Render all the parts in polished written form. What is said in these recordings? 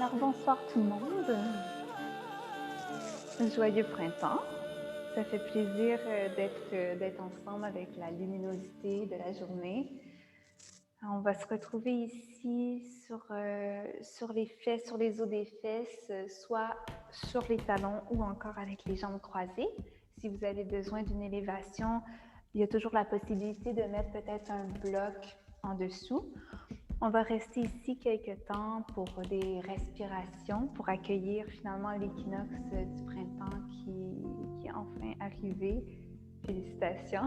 Alors bonsoir tout le monde. Joyeux printemps. Ça fait plaisir d'être ensemble avec la luminosité de la journée. Alors, on va se retrouver ici sur les fesses, sur les os des fesses, soit sur les talons ou encore avec les jambes croisées. Si vous avez besoin d'une élévation, il y a toujours la possibilité de mettre peut-être un bloc en dessous. On va rester ici quelques temps pour des respirations, pour accueillir finalement l'équinoxe du printemps qui est enfin arrivé. Félicitations!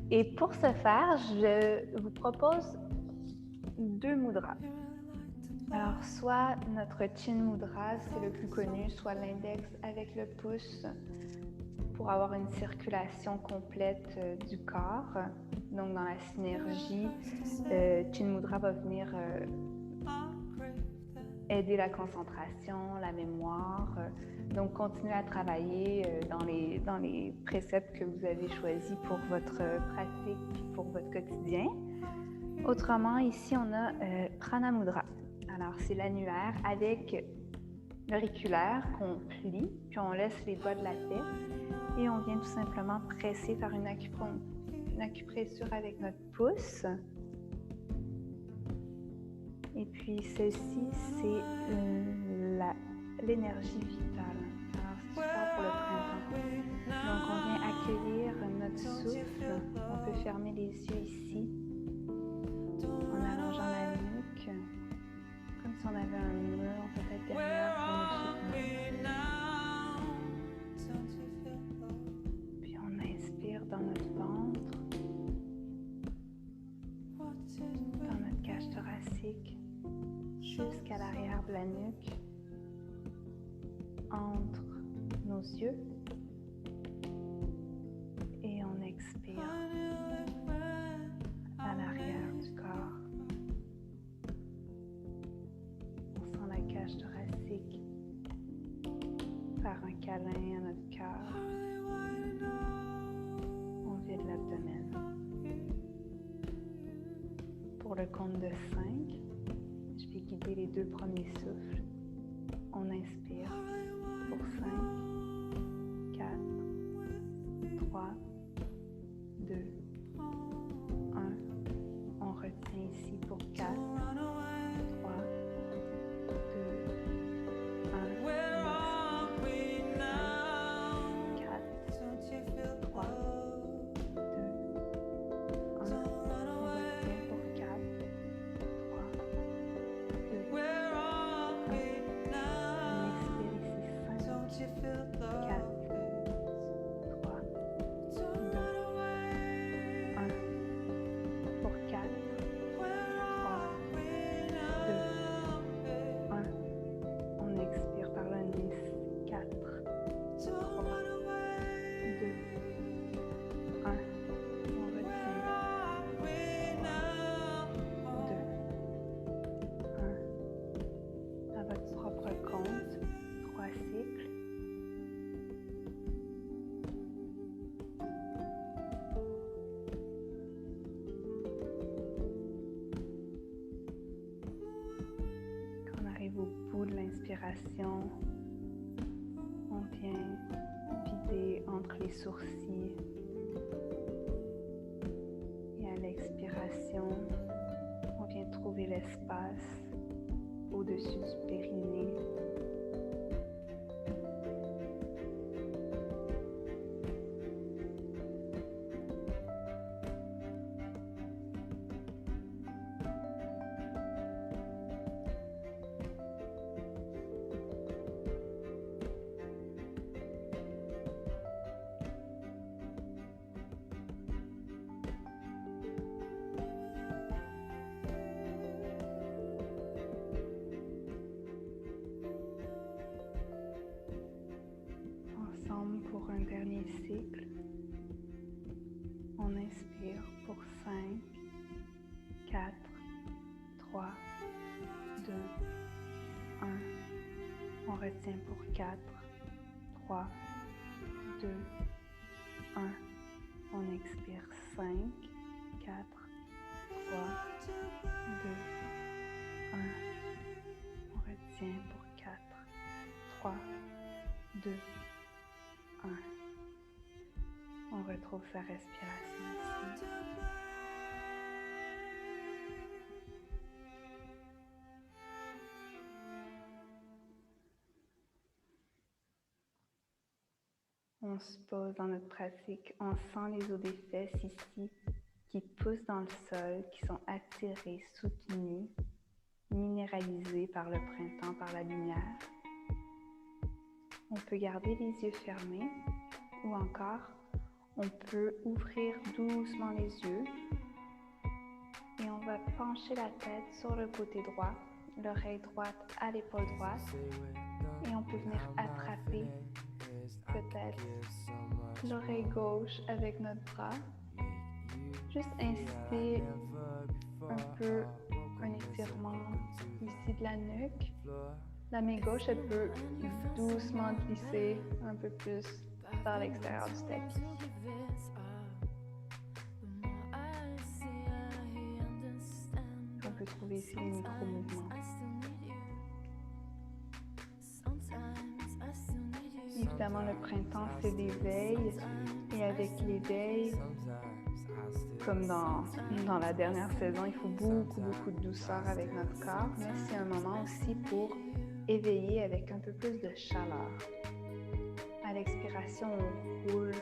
Et pour ce faire, je vous propose 2 mudras. Alors, soit notre Chin Mudra, c'est le plus connu, soit l'index avec le pouce pour avoir une circulation complète du corps. Donc, dans la synergie, Chin Mudra va venir aider la concentration, la mémoire. Donc, continuez à travailler dans les préceptes que vous avez choisis pour votre pratique et pour votre quotidien. Autrement, ici, on a Prana Mudra. Alors, c'est l'annulaire avec l'auriculaire qu'on plie, puis on laisse les doigts de la tête et on vient tout simplement presser par une acupressure avec notre pouce. Et puis, celle-ci, c'est l'énergie vitale. Alors, c'est super pour le printemps. Donc, on vient accueillir notre souffle. On peut fermer les yeux ici en allongeant la nuque, comme si on avait un mur peut-être derrière pour nous soutenir. Puis, on inspire dans notre ventre, dans notre cage thoracique, jusqu'à l'arrière de la nuque, entre nos yeux, et on expire à l'arrière du corps. On sent la cage thoracique faire un câlin à notre cœur. On vide l'abdomen. Pour le compte de 5, je vais guider les 2 premiers souffles. On inspire pour 5, 4, 3, 2, 1. On retient ici pour 4, 3, 2, 1. 4, 3, 2, 1. On retient pour 4, 3, 2, 5, 4, 3, 2, 1. Pour 4, 3, 2, 1. On expire par le nez. 4, 3, 2, 1. On retient. 2, 1. À votre propre compte, 3 cycles. Quand on arrive au bout de l'inspiration, on vient vider entre les sourcils. Et à l'expiration, on vient trouver l'espace au-dessus du périnée. Pour un dernier cycle, on inspire pour 5, 4, 3, 2, 1. On retient pour 4, 3, 2, 1. On expire 5, 4, 3, 2, 1. On 2, 1. On retrouve sa respiration ici. On se pose dans notre pratique, on sent les os des fesses ici qui poussent dans le sol, qui sont attirés, soutenus, minéralisés par le printemps, par la lumière. On peut garder les yeux fermés ou encore on peut ouvrir doucement les yeux et on va pencher la tête sur le côté droit, l'oreille droite à l'épaule droite et on peut venir attraper peut-être l'oreille gauche avec notre bras. Juste inciter un peu un étirement ici de la nuque. La main gauche, elle peut doucement glisser un peu plus vers l'extérieur du tapis. On peut trouver ici les micro-mouvements. Évidemment, le printemps, c'est l'éveil. Et avec l'éveil, comme dans la dernière saison, il faut beaucoup de douceur avec notre corps, mais c'est un moment aussi pour éveiller avec un peu plus de chaleur. À l'expiration, on roule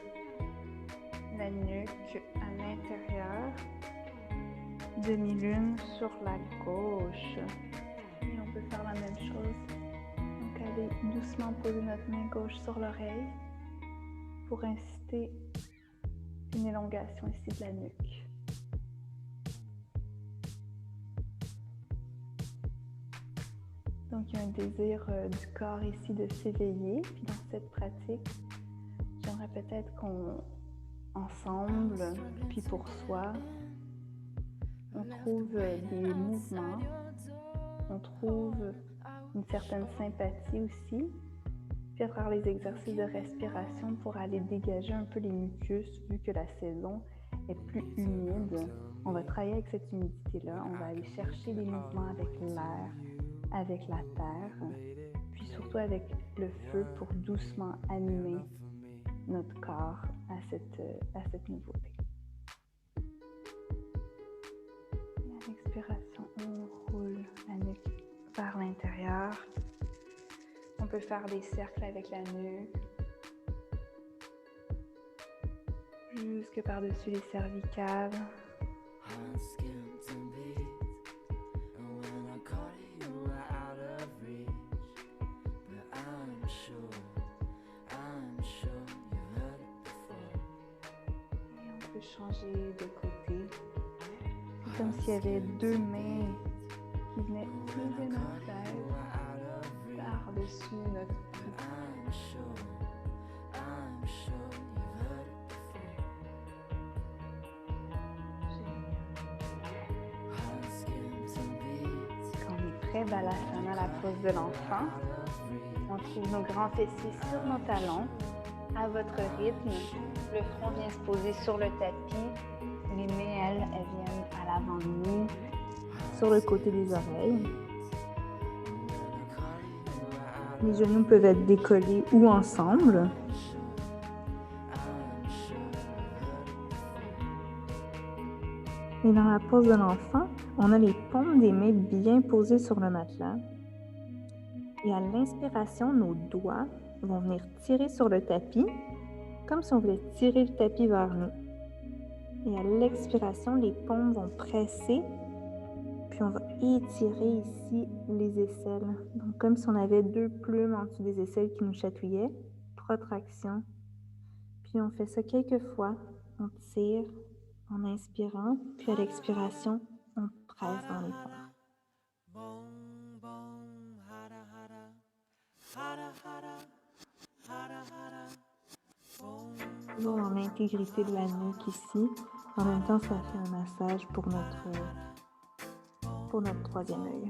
la nuque à l'intérieur, demi-lune sur la gauche. Et on peut faire la même chose. Donc, aller doucement poser notre main gauche sur l'oreille pour inciter une élongation ici de la nuque. Donc, il y a un désir du corps ici de s'éveiller. Puis dans cette pratique, j'aimerais peut-être qu'on, ensemble, puis pour soi, on trouve des mouvements, on trouve une certaine sympathie aussi, puis à travers les exercices de respiration pour aller dégager un peu les mucus, vu que la saison est plus humide. On va travailler avec cette humidité-là, on va aller chercher des mouvements avec l'air, avec la terre, puis surtout avec le feu pour doucement animer notre corps à cette nouveauté. Et à l'expiration, on roule la nuque vers l'intérieur. On peut faire des cercles avec la nuque, jusque par-dessus les cervicales. Changer de côté. C'est comme s'il y avait deux mains qui venaient lever notre tête par-dessus notre cou. Quand on est prêt, Balasana, la pose de l'enfant. On trouve nos grands fessiers sur nos talons à votre rythme. Le front vient se poser sur le tapis. Les mains, elles viennent à l'avant de nous, sur le côté des oreilles. Les genoux peuvent être décollés ou ensemble. Et dans la pose de l'enfant, on a les paumes des mains bien posées sur le matelas. Et à l'inspiration, nos doigts vont venir tirer sur le tapis, comme si on voulait tirer le tapis vers nous. Et à l'expiration, les paumes vont presser, puis on va étirer ici les aisselles. Donc, comme si on avait deux plumes en dessous des aisselles qui nous chatouillaient. Protraction. Puis on fait ça quelques fois. On tire en inspirant, puis à l'expiration, on presse dans les paumes. Toujours dans l'intégrité de la nuque ici. En même temps, ça fait un massage pour notre troisième œil.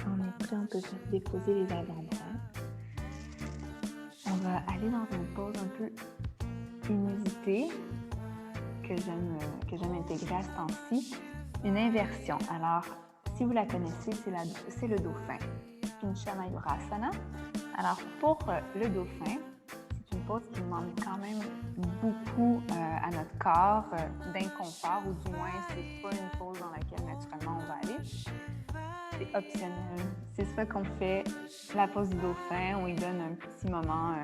On est prêt, on peut déposer les avant-bras. On va aller dans une pose un peu unité que j'aime intégrer à ce temps-ci, une inversion. Alors, si vous la connaissez, c'est le dauphin, Pincha Mayurasana. Alors, pour le dauphin, c'est une pose qui demande quand même beaucoup à notre corps d'inconfort, ou du moins, c'est pas une pose dans laquelle naturellement on va aller. C'est optionnel. C'est soit qu'on fait la pose du dauphin, où il donne un petit moment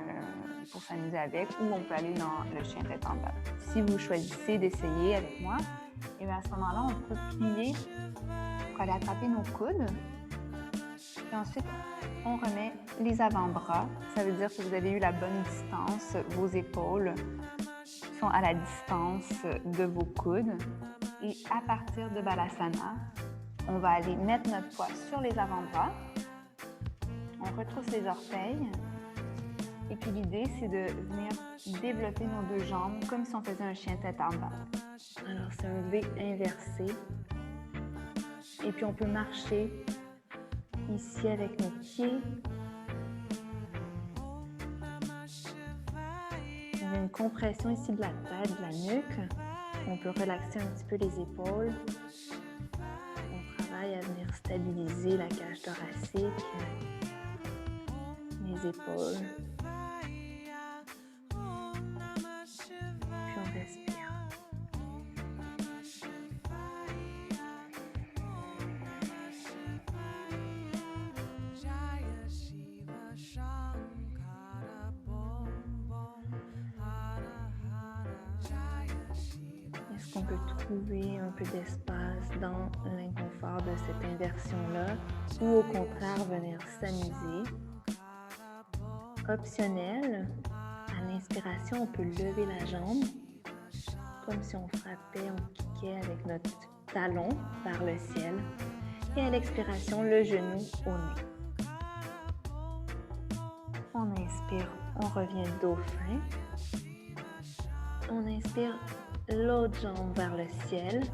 pour s'amuser avec, ou on peut aller dans le chien tête en bas. Si vous choisissez d'essayer avec moi, et bien à ce moment-là, on peut plier pour aller attraper nos coudes. Et ensuite, on remet les avant-bras. Ça veut dire que vous avez eu la bonne distance. Vos épaules sont à la distance de vos coudes. Et à partir de Balasana, on va aller mettre notre poids sur les avant-bras. On retrousse les orteils. Et puis l'idée, c'est de venir développer nos deux jambes comme si on faisait un chien tête en bas. Alors, c'est un V inversé. Et puis, on peut marcher ici avec nos pieds. On a une compression ici de la tête, de la nuque. On peut relaxer un petit peu les épaules. On travaille à venir stabiliser la cage thoracique, les épaules. Puis on respire. Est-ce qu'on peut trouver un peu d'espace dans l'inconfort de cette inversion-là, ou au contraire venir s'amuser? Optionnel, à l'inspiration, on peut lever la jambe, comme si on frappait, on kickait avec notre talon vers le ciel. Et à l'expiration, le genou au nez. On inspire, on revient dauphin. On inspire l'autre jambe vers le ciel,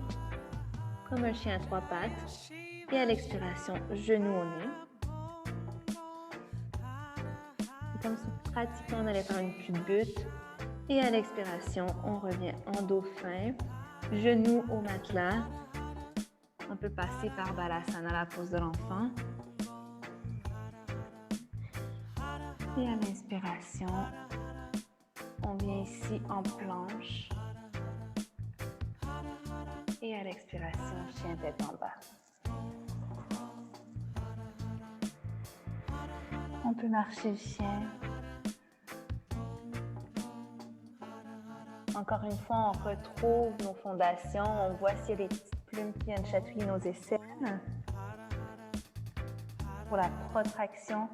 comme un chien à trois pattes. Et à l'expiration, genou au nez. C'est comme si pratiquement on allait faire une culbute. Et à l'expiration, on revient en dauphin, genou au matelas. On peut passer par Balasana, la pose de l'enfant. Et à l'inspiration, on vient ici en planche. Et à l'expiration, chien tête en bas. On peut marcher le chien. Encore une fois, on retrouve nos fondations. On voit s'il y a des petites plumes qui viennent chatouiller nos aisselles. Pour la protraction,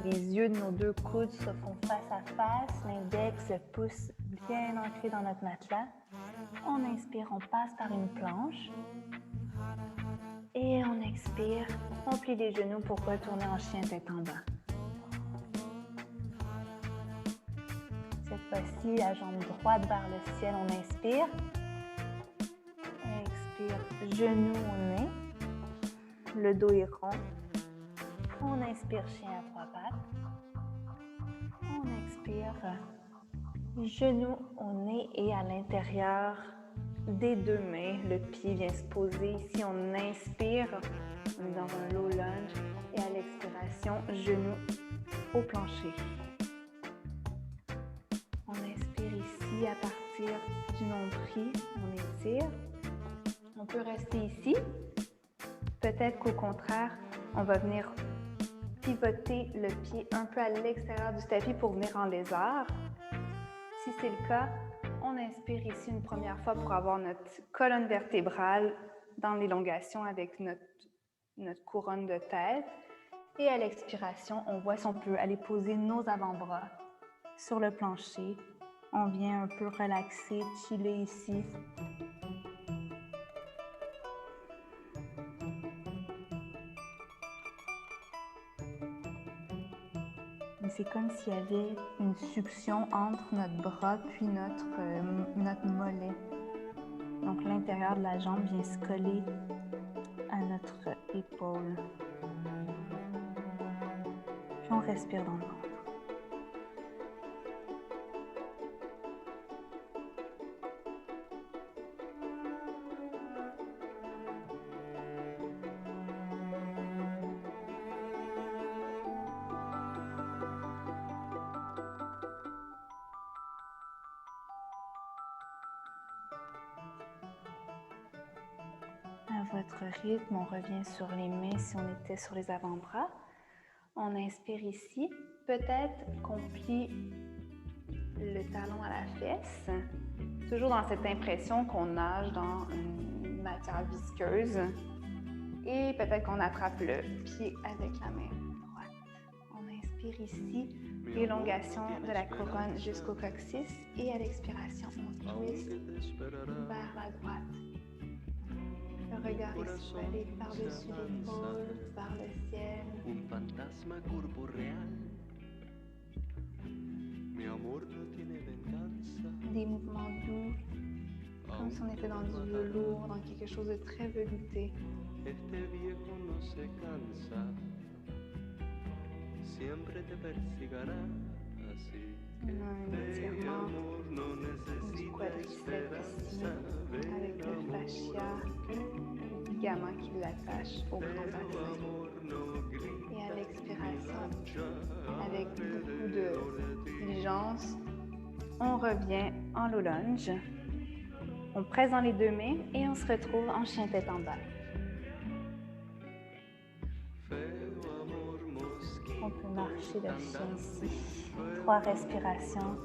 les yeux de nos deux coudes se font face à face. L'index se pousse bien ancré dans notre matelas. On inspire, on passe par une planche. Et on expire, on plie les genoux pour retourner en chien tête en bas. Cette fois-ci, la jambe droite vers le ciel, on inspire. Expire, genou au nez. Le dos est rond. On inspire, chien à trois pattes. On expire, genou au nez et à l'intérieur des deux mains, le pied vient se poser. Ici, on inspire, on est dans un low lunge. Et à l'expiration, genou au plancher. On inspire ici à partir du nombril, on étire. On peut rester ici. Peut-être qu'au contraire, on va venir pivoter le pied un peu à l'extérieur du tapis pour venir en lézard. Si c'est le cas, on inspire ici une première fois pour avoir notre colonne vertébrale dans l'élongation avec notre couronne de tête. Et à l'expiration, on voit si on peut aller poser nos avant-bras sur le plancher. On vient un peu relaxer, chiller ici. C'est comme s'il y avait une succion entre notre bras puis notre mollet. Donc l'intérieur de la jambe vient se coller à notre épaule. Puis on respire dans le ventre. votre rythme, on revient sur les mains si on était sur les avant-bras. On inspire ici. Peut-être qu'on plie le talon à la fesse, toujours dans cette impression qu'on nage dans une matière visqueuse. Et peut-être qu'on attrape le pied avec la main droite. On inspire ici, élongation de la couronne jusqu'au coccyx. Et à l'expiration, on twist vers la droite. Le regard est soulevé par-dessus l'épaule, vers le ciel. Un fantasma corporeal. Mi amor no tiene venganza. Des mouvements doux, comme si on était dans du velours, dans quelque chose de très velouté. Este viejo no se cansa. Siempre te persigará así. On a un étirement du quadriceps ici, avec le fascia, le ligament qui l'attache au grand bassin. Et à l'expiration, avec beaucoup de diligence, on revient en low lunge. On presse dans les deux mains et on se retrouve en chien tête en bas. On peut marcher le chien ici. 3 respirations.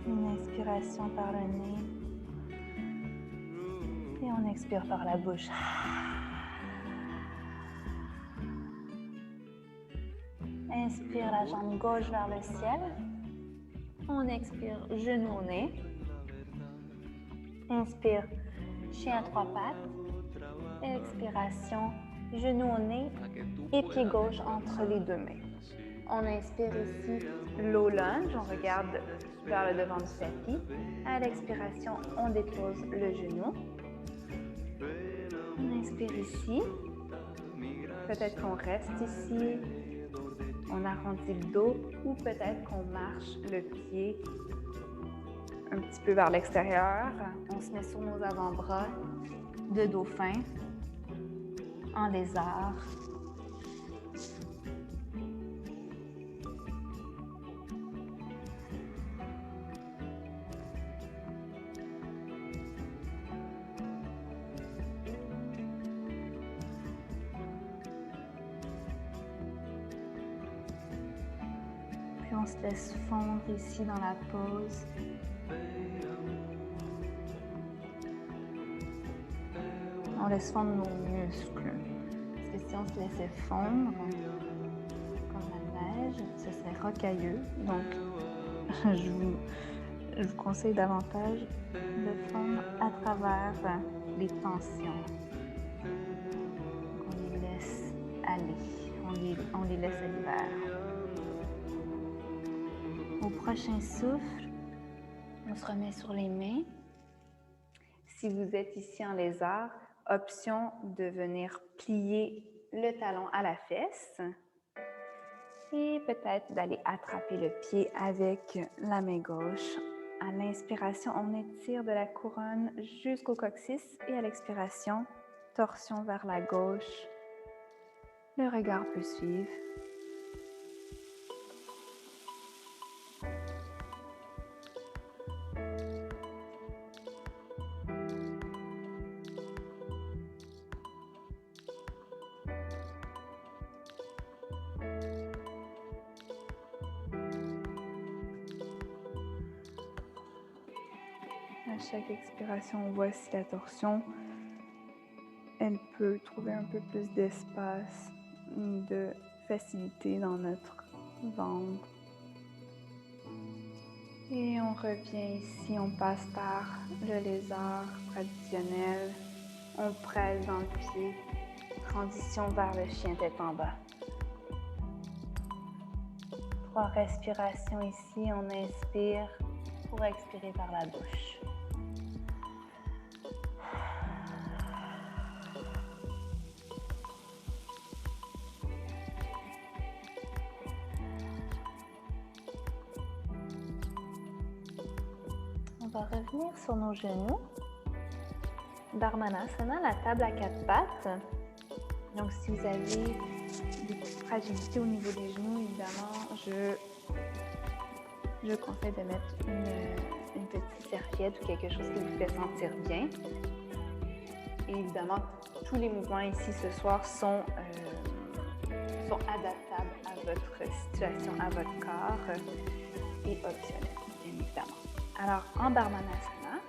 Une inspiration par le nez. Et on expire par la bouche. Inspire la jambe gauche vers le ciel. On expire genou au nez. Inspire, chien à 3 pattes. Expiration, genou au nez et pied gauche entre les deux mains. On inspire ici, low lunge, on regarde vers le devant du tapis. À l'expiration, on dépose le genou. On inspire ici. Peut-être qu'on reste ici. On arrondit le dos ou peut-être qu'on marche le pied un petit peu vers l'extérieur. On se met sur nos avant-bras de dauphin, en lézard. Puis on se laisse fondre ici dans la pose. On laisse fondre nos muscles. Parce que si on se laissait fondre, comme la neige, ce serait rocailleux. Donc, je vous conseille davantage de fondre à travers les tensions. Donc, on les laisse aller. On les laisse à l'hiver. Au prochain souffle, on se remet sur les mains. Si vous êtes ici en lézard, option de venir plier le talon à la fesse et peut-être d'aller attraper le pied avec la main gauche. À l'inspiration, on étire de la couronne jusqu'au coccyx et à l'expiration, torsion vers la gauche. Le regard peut suivre. À chaque expiration, on voit si la torsion, elle peut trouver un peu plus d'espace, de facilité dans notre ventre. Et on revient ici, on passe par le lézard traditionnel. On presse dans le pied, transition vers le chien tête en bas. 3 respirations ici, on inspire pour expirer par la bouche. On va revenir sur nos genoux. Dharmanasana, la table à 4 pattes. Donc, si vous avez des petits fragilité au niveau des genoux, évidemment, je conseille de mettre une petite serviette ou quelque chose qui vous fait sentir bien. Et évidemment, tous les mouvements ici ce soir sont adaptables à votre situation, à votre corps et optionnels, bien évidemment. Alors, en Bardhanasana,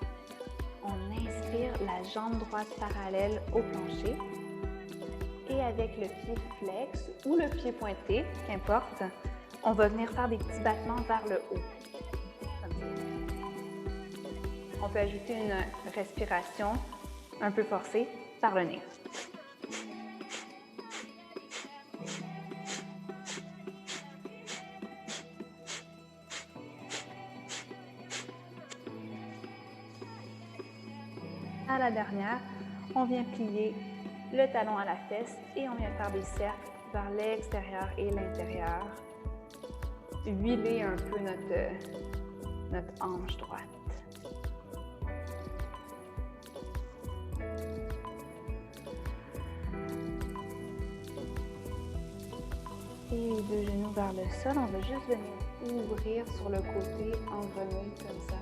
on inspire la jambe droite parallèle au plancher et avec le pied flex ou le pied pointé, qu'importe, on va venir faire des petits battements vers le haut. Comme ça. On peut ajouter une respiration un peu forcée par le nez. À la dernière, on vient plier le talon à la fesse et on vient faire des cercles vers l'extérieur et l'intérieur. Huiler un peu notre hanche droite. Et les deux genoux vers le sol, on va juste venir ouvrir sur le côté en grenouille comme ça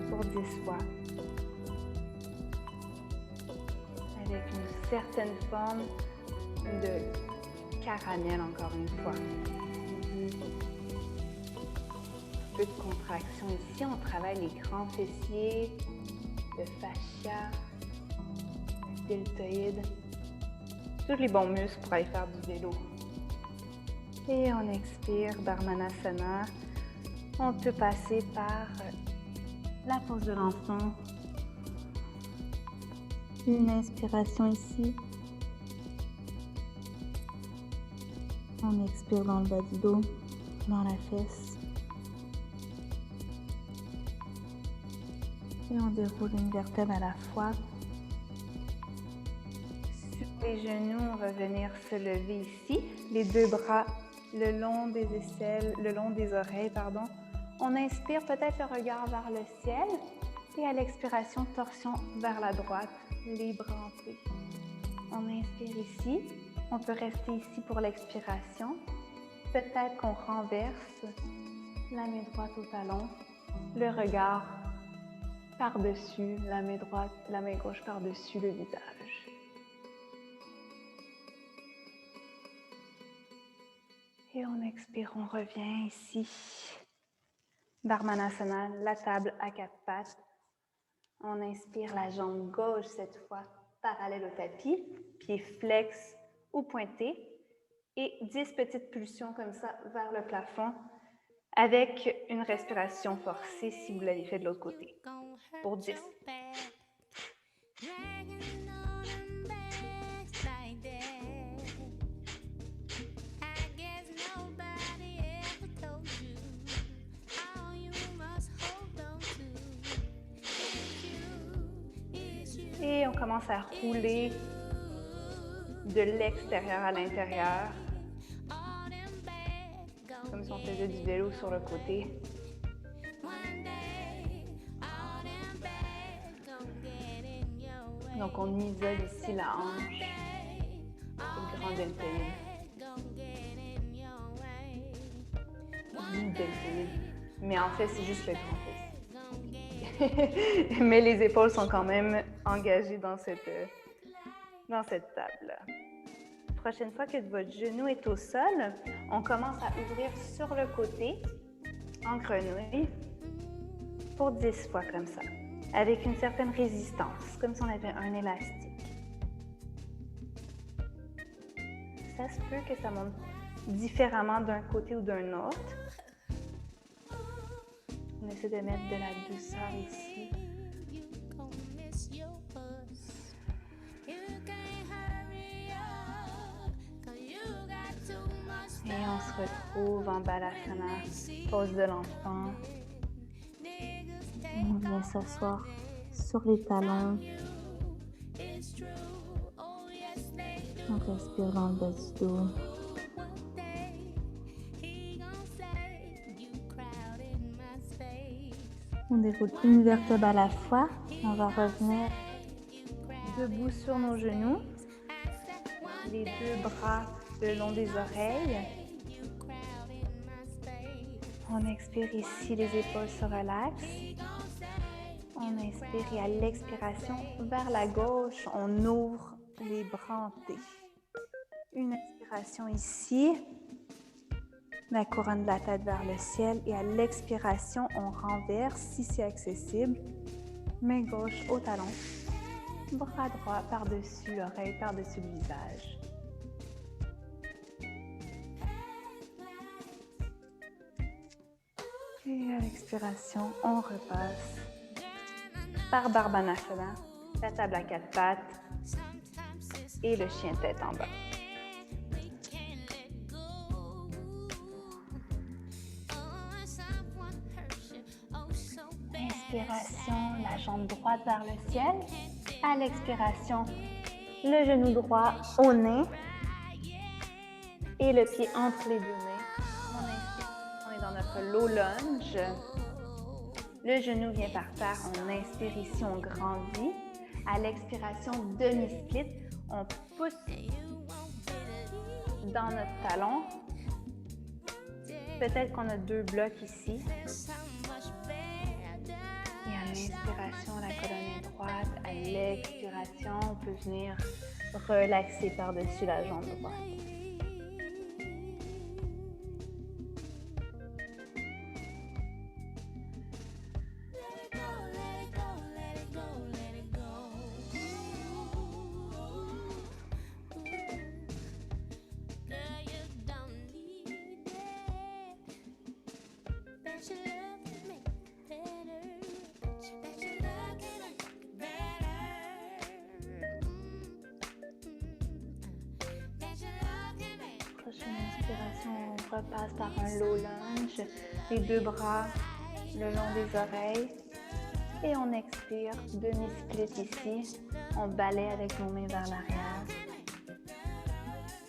pour 10 fois. Avec une certaine forme de caramel encore une fois. Un peu de contraction ici, on travaille les grands fessiers, le fascia, le deltoïde, tous les bons muscles pour aller faire du vélo. Et on expire, Bardhanasana. On peut passer par la pose de l'enfant. Une inspiration ici. On expire dans le bas du dos, dans la fesse. Et on déroule une vertèbre à la fois. Sur les genoux, on va venir se lever ici. Les deux bras le long des aisselles, le long des oreilles, pardon. On inspire peut-être le regard vers le ciel. Et à l'expiration, torsion vers la droite, les bras en T. On inspire ici. On peut rester ici pour l'expiration. Peut-être qu'on renverse la main droite au talon, le regard par-dessus la main droite, la main gauche par-dessus le visage. Et on expire, on revient ici. Bardhanasana, la table à 4 pattes. On inspire la jambe gauche cette fois parallèle au tapis, pied flex ou pointé. Et 10 petites pulsions comme ça vers le plafond avec une respiration forcée si vous l'avez fait de l'autre côté. Pour 10. Et on commence à rouler de l'extérieur à l'intérieur, comme si on faisait du vélo sur le côté. Donc on isole ici la hanche, le grand deltoïde. Deltoïde. Mais en fait, c'est juste le grand fessier. Mais les épaules sont quand même engagées dans cette table. Prochaine fois que votre genou est au sol, on commence à ouvrir sur le côté en grenouille pour 10 fois comme ça, avec une certaine résistance, comme si on avait un élastique. Ça se peut que ça monte différemment d'un côté ou d'un autre. On essaie de mettre de la douceur ici. Et on se retrouve en Balasana, pose de l'enfant. On vient s'asseoir sur les talons. On respire dans le bas du dos. On déroule une vertèbre à la fois. On va revenir debout sur nos genoux. Les deux bras le long des oreilles. On expire ici, les épaules se relaxent. On inspire et à l'expiration, vers la gauche, on ouvre les bras en T. Une inspiration ici, la couronne de la tête vers le ciel et à l'expiration, on renverse si c'est accessible. Main gauche au talon, bras droit par-dessus l'oreille, par-dessus le visage. Et à l'expiration, on repasse par Barbana-Sala, la table à 4 pattes et le chien tête en bas. Inspiration, la jambe droite vers le ciel. À l'expiration, le genou droit au nez et le pied entre les deux mains. On inspire, on est dans notre low lunge. Le genou vient par terre, on inspire ici, on grandit. À l'expiration, demi-split, on pousse dans notre talon. Peut-être qu'on a 2 blocs ici. Et à l'inspiration, la colonne est droite. À l'expiration, on peut venir relaxer par-dessus la jambe droite. Prochaine inspiration, on repasse par un low lunge, les 2 bras le long des oreilles et on expire, demi-split ici, on balaye avec nos mains vers l'arrière.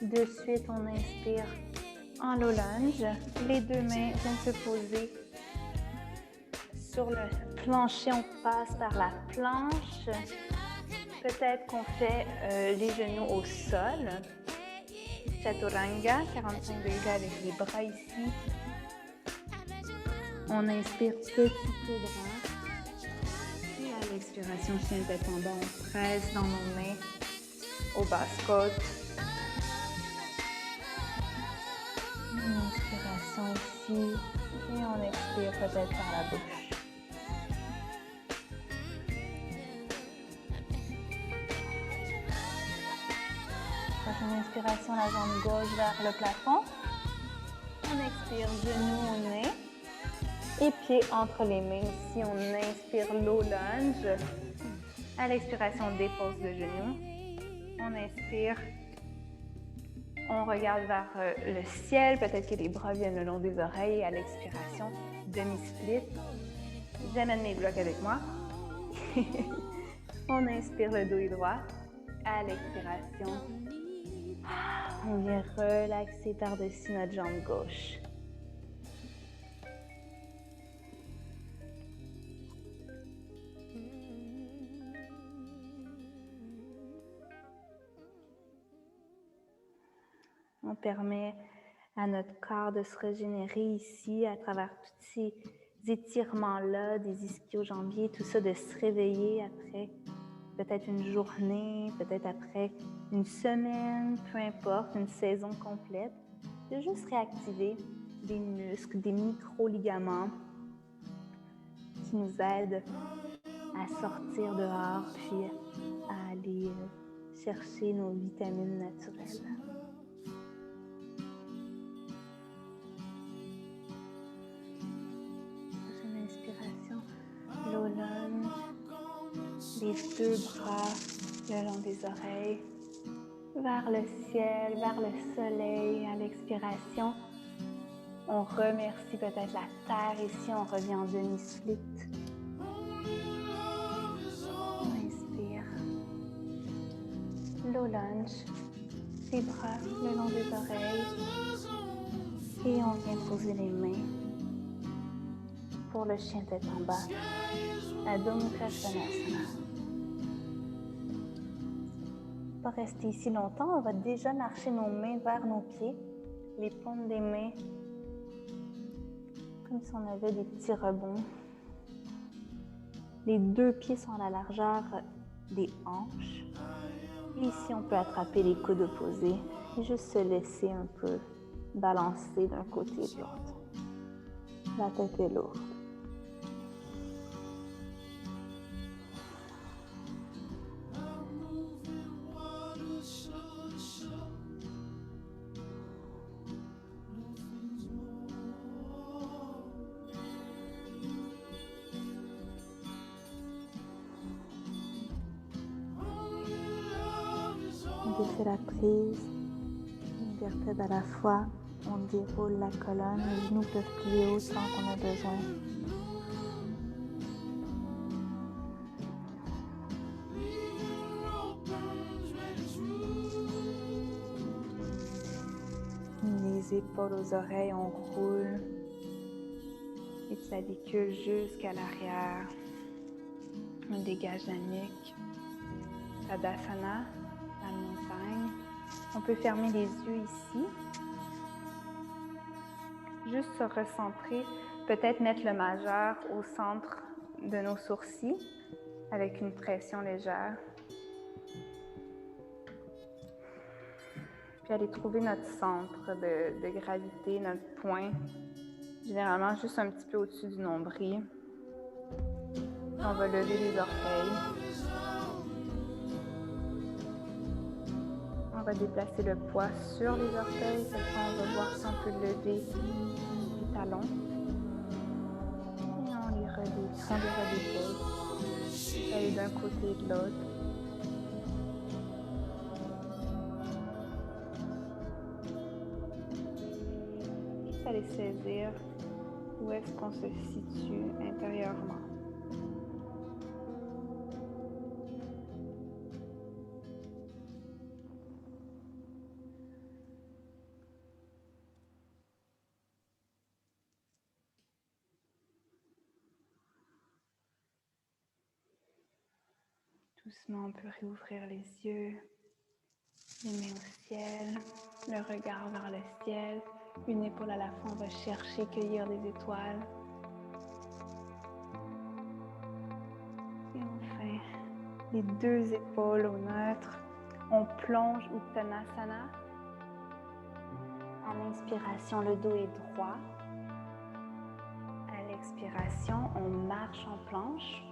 De suite, on inspire en low lunge, les 2 mains viennent se poser sur le plancher, on passe par la planche, peut-être qu'on fait les genoux au sol. Chaturanga, 45 degrés avec les bras ici. On inspire petit peu droit. Et à l'expiration, chien tête en bas, on presse dans nos mains aux basses côtes. Une inspiration ici. Et on expire peut-être par la bouche. Prochaine inspiration, la jambe gauche vers le plafond. On expire, genou au nez et pied entre les mains. Ici, on inspire low lunge. À l'expiration, on dépose le genou. On inspire. On regarde vers le ciel. Peut-être que les bras viennent le long des oreilles. À l'expiration, demi-split. J'amène mes blocs avec moi. On inspire, le dos est droit. À l'expiration, on vient relaxer par-dessus notre jambe gauche. On permet à notre corps de se régénérer ici à travers tous ces étirements-là, des ischio-jambiers, tout ça, de se réveiller après peut-être une journée, peut-être après une semaine, peu importe, une saison complète, de juste réactiver des muscles, des micro-ligaments qui nous aident à sortir dehors puis à aller chercher nos vitamines naturelles. Prochaine inspiration, low lunge. Les 2 bras le long des oreilles, vers le ciel, vers le soleil. À l'expiration, on remercie peut-être la terre. Ici, on revient en demi-split. On inspire. Low lunge. Les bras le long des oreilles. Et on vient poser les mains pour le chien tête en bas. Adho Mukha Svanasana. Bras rester ici longtemps, on va déjà marcher nos mains vers nos pieds, les paumes des mains, comme si on avait des petits rebonds. Les deux pieds sont à la largeur des hanches. Et ici, on peut attraper les coudes opposés et juste se laisser un peu balancer d'un côté et de l'autre. La tête est lourde. On défait la prise, une vertèbre à la fois. On déroule la colonne, les genoux peuvent plier autant qu'on a besoin. Les épaules aux oreilles, on roule les clavicules jusqu'à l'arrière. On dégage la nuque. Tadasana, la montagne. On peut fermer les yeux ici. Juste se recentrer, peut-être mettre le majeur au centre de nos sourcils avec une pression légère. Puis aller trouver notre centre de gravité, notre point, généralement juste un petit peu au-dessus du nombril. On va lever les orteils. On va déplacer le poids sur les orteils. Cette fois, on va voir si on peut lever les talons. Et on les redépose. Aller d'un côté et de l'autre. Juste aller saisir où est-ce qu'on se situe intérieurement. Doucement, on peut réouvrir les yeux, les mains au ciel, le regard vers le ciel, une épaule à la fois, on va chercher, cueillir les étoiles. Et enfin, les deux épaules au neutre, on plonge Uttanasana. En inspiration, le dos est droit. À l'expiration, on marche en planche.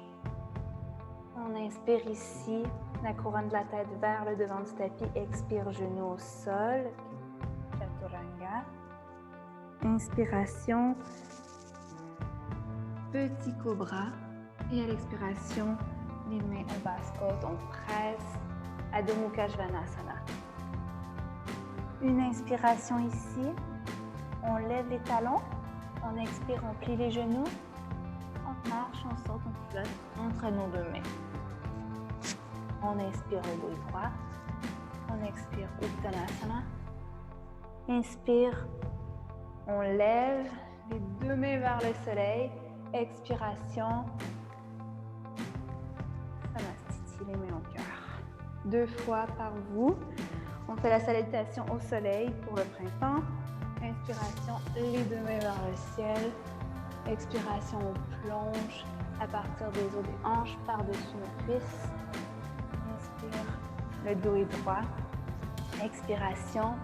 On inspire ici, la couronne de la tête vers le devant du tapis. Expire, genou au sol. Chaturanga. Inspiration, petit cobra. Et à l'expiration, les mains au bas-côte. On presse. Adho Mukha Svanasana. Une inspiration ici. On lève les talons. On expire, on plie les genoux. On marche, on saute, on flotte entre nos deux mains. On inspire, le dos est droit. On expire, Uttanasana. Inspire, on lève les deux mains vers le soleil. Expiration. Samastiti, les mains au cœur. 2 fois par vous. On fait la salutation au soleil pour le printemps. Inspiration, les deux mains vers le ciel. Expiration, on plonge à partir des os des hanches par-dessus nos cuisses. Inspire, le dos est droit. Expiration,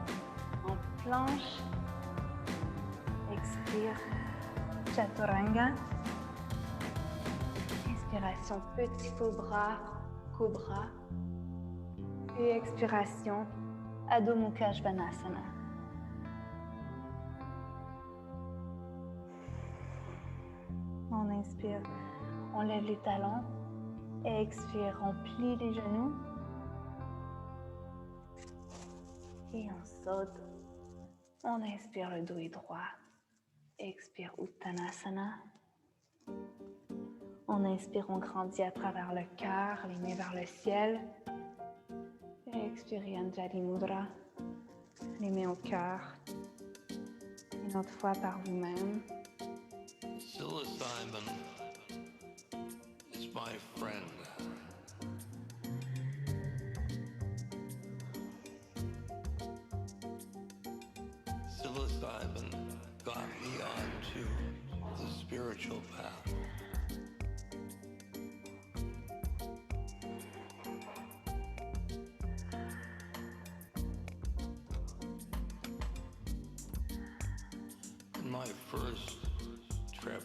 on planche. Expire, Chaturanga. Inspiration, petit cobra, cobra. Et expiration, Adho Mukha Svanasana. On inspire, on lève les talons. Expire, on plie les genoux. Et on saute. On inspire, le dos est droit. Expire, Uttanasana. On inspire, on grandit à travers le cœur, les mains vers le ciel. Et expire, Anjali Mudra. Les mains au cœur. Une autre fois par vous-même. Psilocybin is my friend. psilocybin got me onto the spiritual path. In my first trip,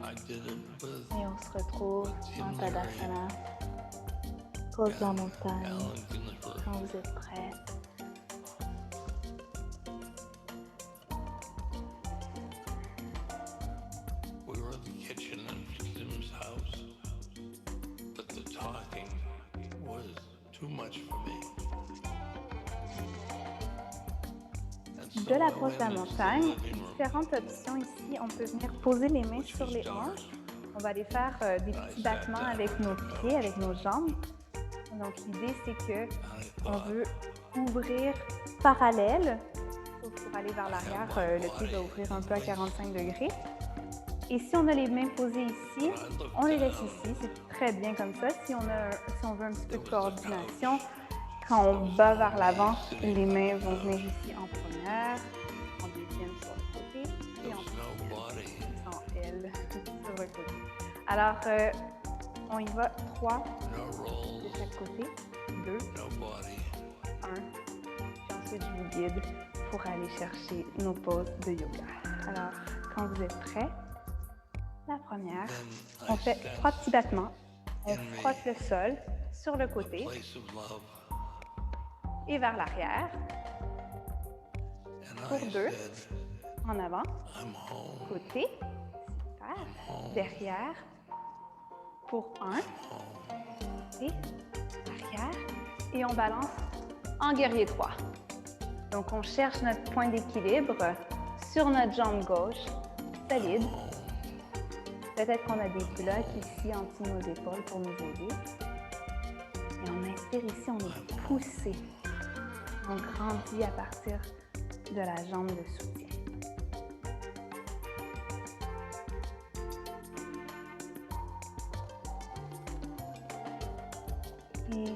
I did it with Et on se retrouve en Tadasana, pose en montagne, Alan Ginsberg. quand vous êtes prêts. We were at the kitchen in Tim's house, but the talking was too much for me. And so De la I pose went à into the montagne, living room. différentes options ici. On peut venir poser les mains sur les hanches. On va aller faire des petits battements avec nos pieds, avec nos jambes. Donc l'idée c'est que I on thought, veut ouvrir parallèle. Sauf pour aller vers l'arrière, le pied va ouvrir un peu à 45 degrés. Et si on a les mains posées ici, on les laisse ici. C'est très bien comme ça. Si on veut un petit peu de coordination, quand on bat vers l'avant, les mains vont venir ici en première, en deuxième sur le côté et en there's no body, sans elle sur le côté. Alors, on y va 3 no de rolls, chaque côté, 2, no body. 1. Puis ensuite, je vous guide pour aller chercher nos poses de yoga. Alors, quand vous êtes prêts, la première, Then on I fait stepped 3 petits battements. On frotte le sol sur le côté place of love, et vers l'arrière, and pour I 2, said, en avant, I'm home, côté, super, derrière, pour 1, et arrière, et on balance en guerrier 3. Donc on cherche notre point d'équilibre sur notre jambe gauche, solide. Peut-être qu'on a des blocs ici en dessous de nos épaules pour nous aider. Et on inspire ici, on est poussé. On grandit à partir de la jambe de soutien. Et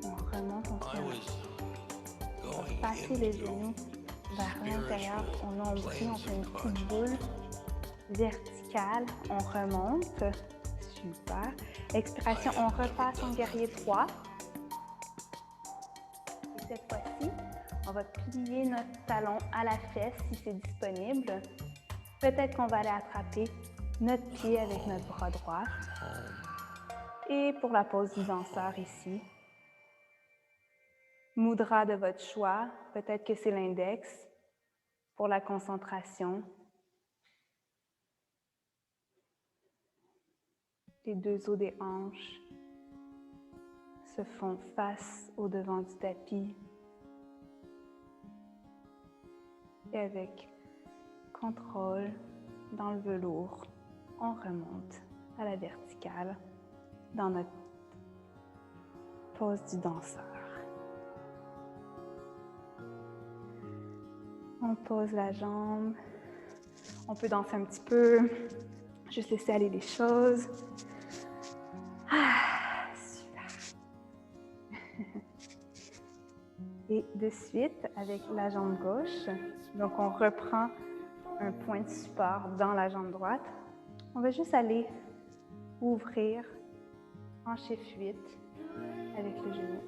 on remonte, on I fait was on going va passer les into genoux vers l'intérieur, spiritual on ombrit, on fait une planes of petite boule verticale, on remonte, super. Expiration, on repasse en guerrier 3. Et cette fois-ci, on va plier notre talon à la fesse si c'est disponible. Peut-être qu'on va aller attraper notre pied avec notre bras droit. Et pour la pose du danseur ici, mudra de votre choix, peut-être que c'est l'index pour la concentration. Les deux os des hanches se font face au devant du tapis. Et avec contrôle dans le velours, on remonte à la verticale dans notre pose du danseur. On pose la jambe, on peut danser un petit peu, juste laisser aller les choses. Ah, super. Et de suite, avec la jambe gauche, donc on reprend un point de support dans la jambe droite. On va juste aller ouvrir en chiffre 8 avec le genou.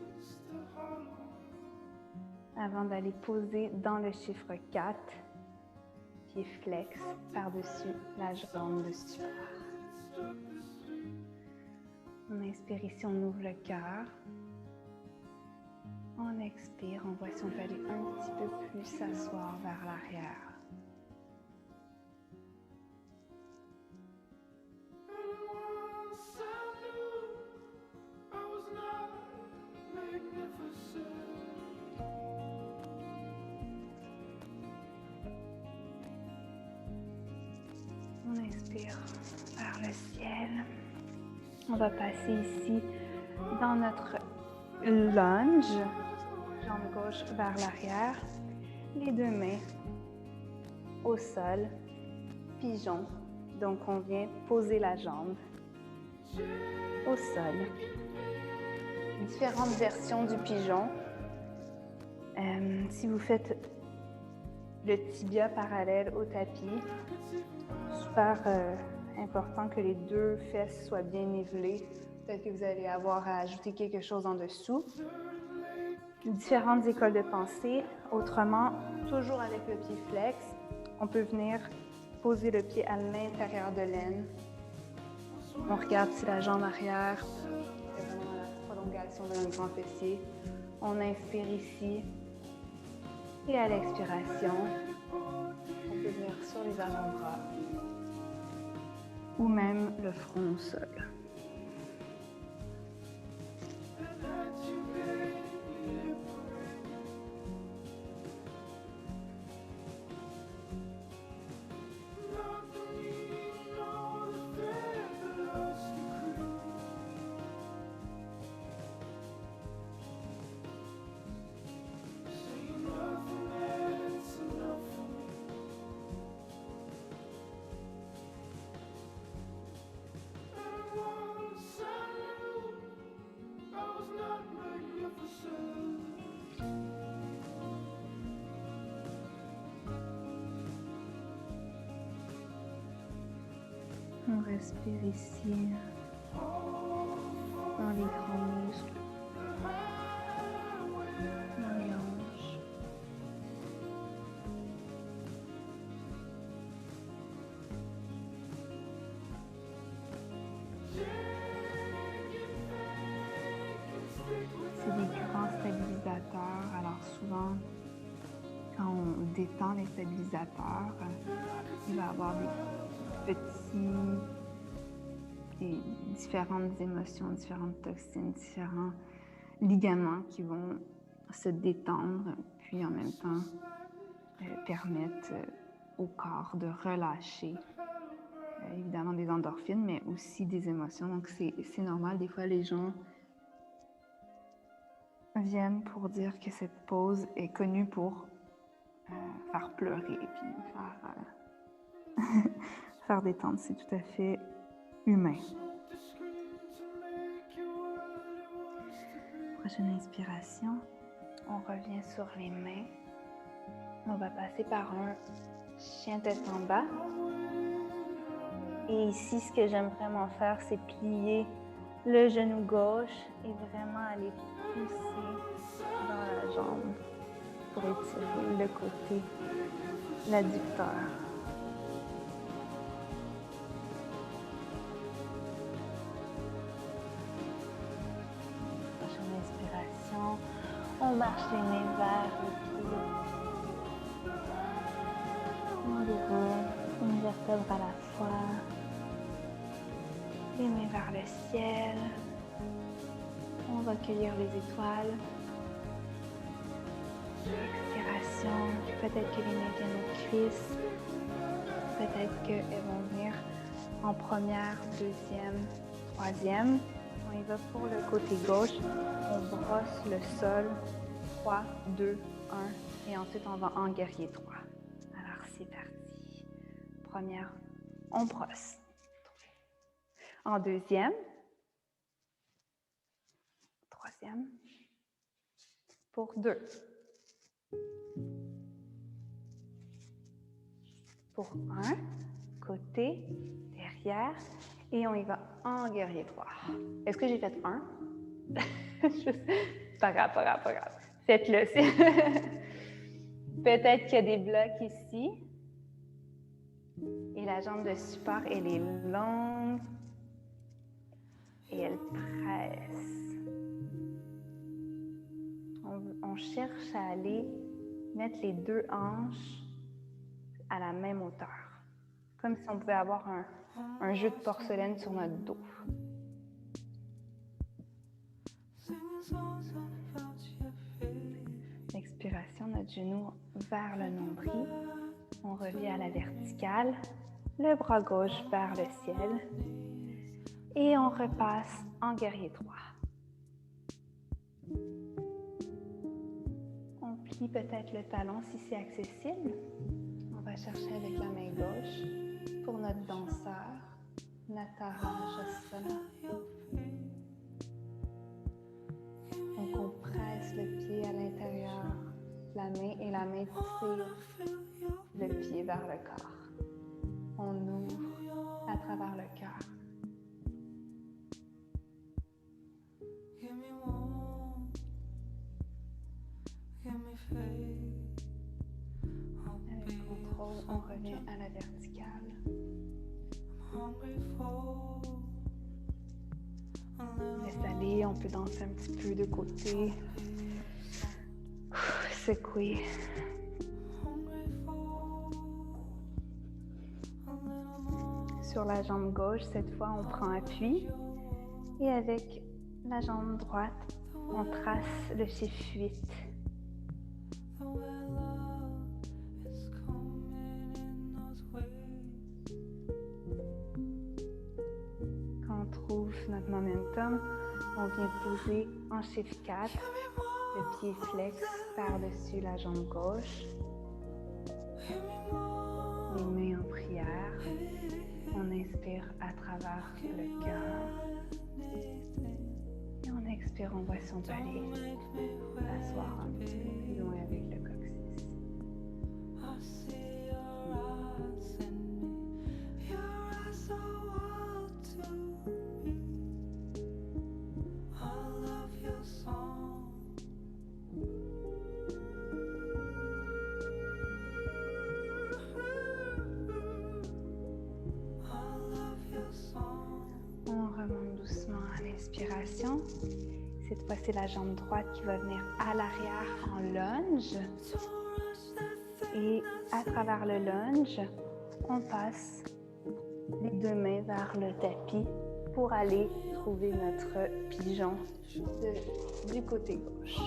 Avant d'aller poser dans le chiffre 4, pied flex par-dessus la jambe de support. On inspire ici, on ouvre le cœur. On expire, on voit si on peut aller un petit peu plus s'asseoir vers l'arrière. On inspire vers le ciel. On va passer ici dans notre lunge, jambe gauche vers l'arrière, les deux mains au sol, pigeon. Donc on vient poser la jambe au sol. Différentes versions du pigeon. Si vous faites le tibia parallèle au tapis, super important que les deux fesses soient bien nivelées. Peut-être que vous allez avoir à ajouter quelque chose en dessous. Différentes écoles de pensée. Autrement, toujours avec le pied flex, on peut venir poser le pied à l'intérieur de l'aine. On regarde si la jambe arrière est vraiment la prolongation de notre grand fessier. On inspire ici. Et à l'expiration, on peut venir sur les avant-bras ou même le front au sol. On respire ici dans les grands muscles, dans les hanches. C'est des grands stabilisateurs. Alors souvent, quand on détend les stabilisateurs, il va y avoir des différentes émotions, différentes toxines, différents ligaments qui vont se détendre, puis en même temps permettre au corps de relâcher évidemment des endorphines, mais aussi des émotions. Donc c'est normal, des fois les gens viennent pour dire que cette pause est connue pour faire pleurer, puis faire détendre. C'est tout à fait humain. Prochaine inspiration, on revient sur les mains. On va passer par un chien tête en bas. Et ici, ce que j'aime vraiment faire, c'est plier le genou gauche et vraiment aller pousser dans la jambe pour étirer le côté l'adducteur. Prochaine inspiration, on marche les mains vers le pied. On déroule une vertèbre à la fois. Les mains vers le ciel. On va cueillir les étoiles. Expiration. Peut-être que les mains viennent aux cuisses. Peut-être qu'elles vont venir en première, deuxième, troisième. On y va pour le côté gauche. On brosse le sol. 3, 2, 1. Et ensuite, on va en guerrier 3. Alors, c'est parti. Première, on brosse. En deuxième. Troisième. Pour 2. Pour 1. Côté, derrière. Et on y va en guerrier 3. Est-ce que j'ai fait 1? Pas grave, pas grave, pas grave. Faites-le. Peut-être qu'il y a des blocs ici. Et la jambe de support, elle est longue. Et elle presse. On cherche à aller mettre les deux hanches à la même hauteur. Comme si on pouvait avoir un jeu de porcelaine sur notre dos. Expiration, notre genou vers le nombril. On revient à la verticale. Le bras gauche vers le ciel. Et on repasse en guerrier 3. On plie peut-être le talon si c'est accessible. On va chercher avec la main gauche pour notre danseur, Natarajasana. Donc on presse le pied à l'intérieur la main et la main tire le pied vers le corps. On ouvre à travers le cœur. Avec contrôle, on revient à la verticale. On laisse aller, on peut danser un petit peu de côté. Secouer. Sur la jambe gauche, cette fois, on prend appui. Et avec la jambe droite, on trace le chiffre 8. Quand on trouve notre momentum, on vient poser en chiffre 4, le pied flex par-dessus la jambe gauche, les mains en prière. On inspire à travers le cœur et on expire, on va s'emballer, s'asseoir un petit peu plus loin avec le coccyx. Inspiration. Cette fois, c'est la jambe droite qui va venir à l'arrière en lunge. Et à travers le lunge, on passe les deux mains vers le tapis pour aller trouver notre pigeon du côté gauche.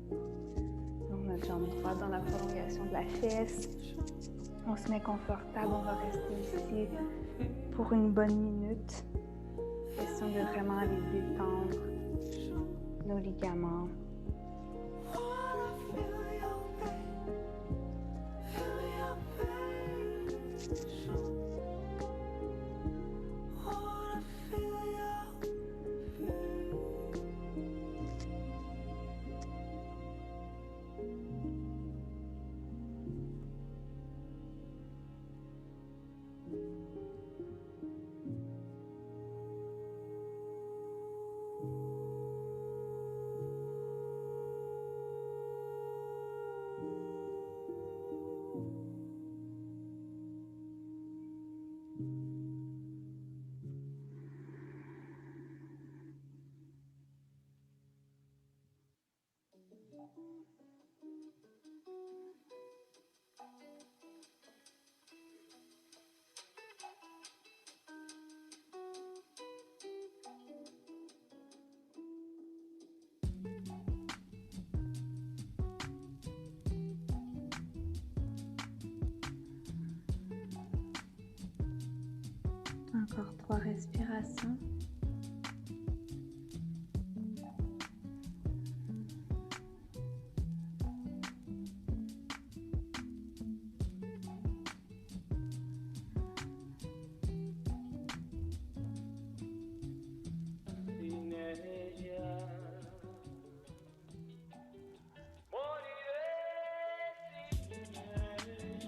Donc, notre jambe droite dans la prolongation de la fesse. On se met confortable, on va rester ici pour une bonne minute. Question de vraiment aller détendre nos ligaments. Encore 3 respirations.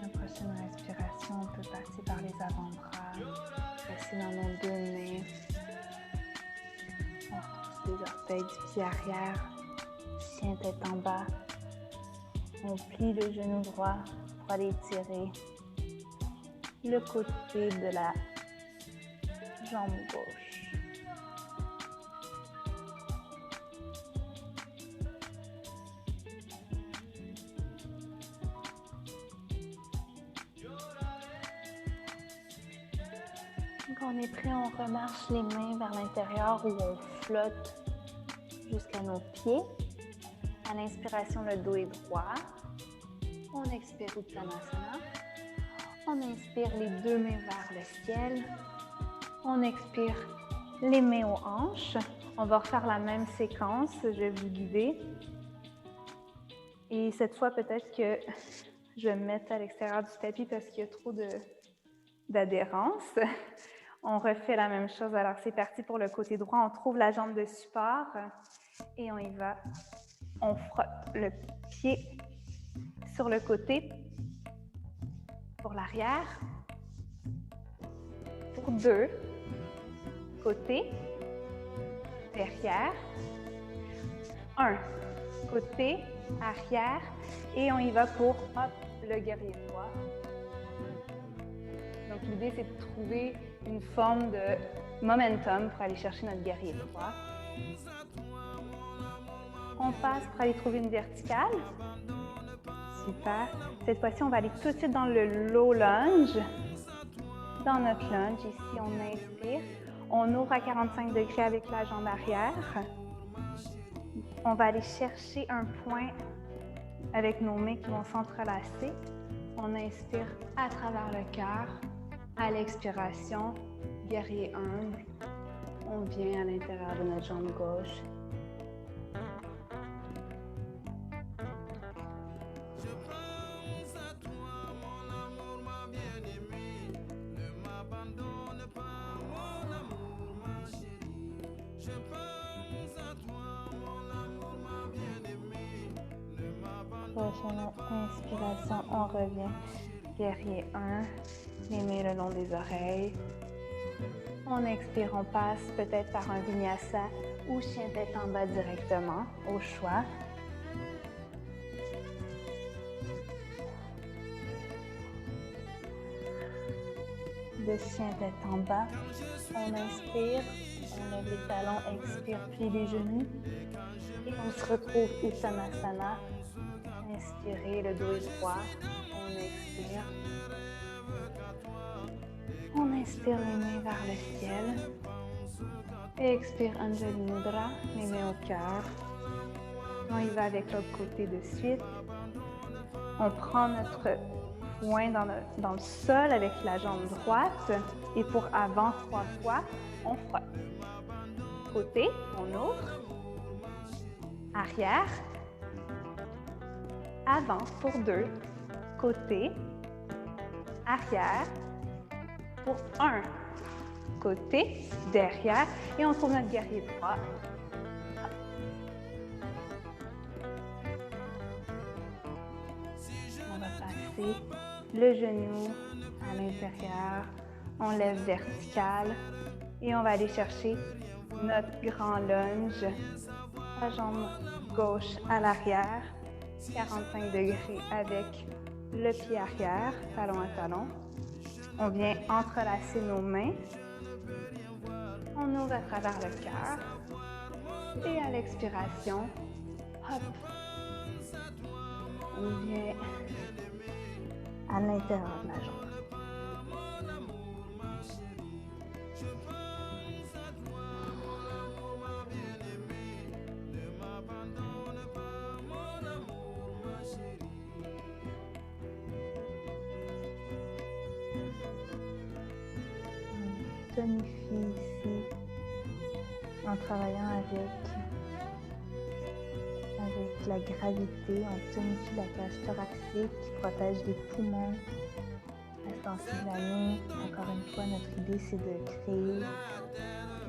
La prochaine respiration, on peut passer par les avant-bras. Rester dans nos deux mains. On retrouve les orteils du pied arrière. Chien tête en bas. On plie le genou droit pour aller tirer le côté de la jambe gauche. Quand on est prêt, on remarche les mains vers l'intérieur où on flotte jusqu'à nos pieds. À l'inspiration, le dos est droit. On expire Uttanasana. On inspire les deux mains vers le ciel. On expire les mains aux hanches. On va refaire la même séquence. Je vais vous guider. Et cette fois, peut-être que je vais me mettre à l'extérieur du tapis parce qu'il y a trop d'adhérence. On refait la même chose. Alors, c'est parti pour le côté droit. On trouve la jambe de support et on y va. On frotte le pied sur le côté pour l'arrière. Pour 2, côté, derrière. 1, côté, arrière. Et on y va pour, hop, le guerrier droit. Donc, l'idée, c'est de trouver une forme de momentum pour aller chercher notre guerrier droit. On passe pour aller trouver une verticale. Super. Cette fois-ci, on va aller tout de suite dans le low lunge. Dans notre lunge, ici, on inspire. On ouvre à 45 degrés avec la jambe arrière. On va aller chercher un point avec nos mains qui vont s'entrelacer. On inspire à travers le cœur. À l'expiration, guerrier humble. On vient à l'intérieur de notre jambe gauche. Prochaine inspiration, on revient. Guerrier 1, les mains le long des oreilles. On expire, on passe peut-être par un vinyasa ou chien tête en bas directement, au choix. De chien tête en bas, on inspire, on lève les talons, expire, plie les genoux. Et on se retrouve Uttanasana. Inspirez, le dos est droit. On expire. On inspire les mains vers le ciel. Et expire Anjali Mudra, les mains au cœur. On y va avec l'autre côté de suite. On prend notre poing dans le sol avec la jambe droite. Et pour avant 3 fois, on frotte. Côté, on ouvre. Arrière. Avant pour 2. Côté. Arrière. Pour 1. Côté. Derrière. Et on trouve notre guerrier droit. On va passer le genou à l'intérieur. On lève vertical. Et on va aller chercher notre grand lunge. La jambe gauche à l'arrière. 45 degrés avec le pied arrière, talon à talon. On vient entrelacer nos mains. On ouvre à travers le cœur. Et à l'expiration, hop, on vient à l'intérieur de la jambe. Tonifie ici en travaillant avec la gravité, on tonifie la cage thoracique qui protège les poumons, la sensibilité de la nuit. Encore une fois, notre idée c'est de créer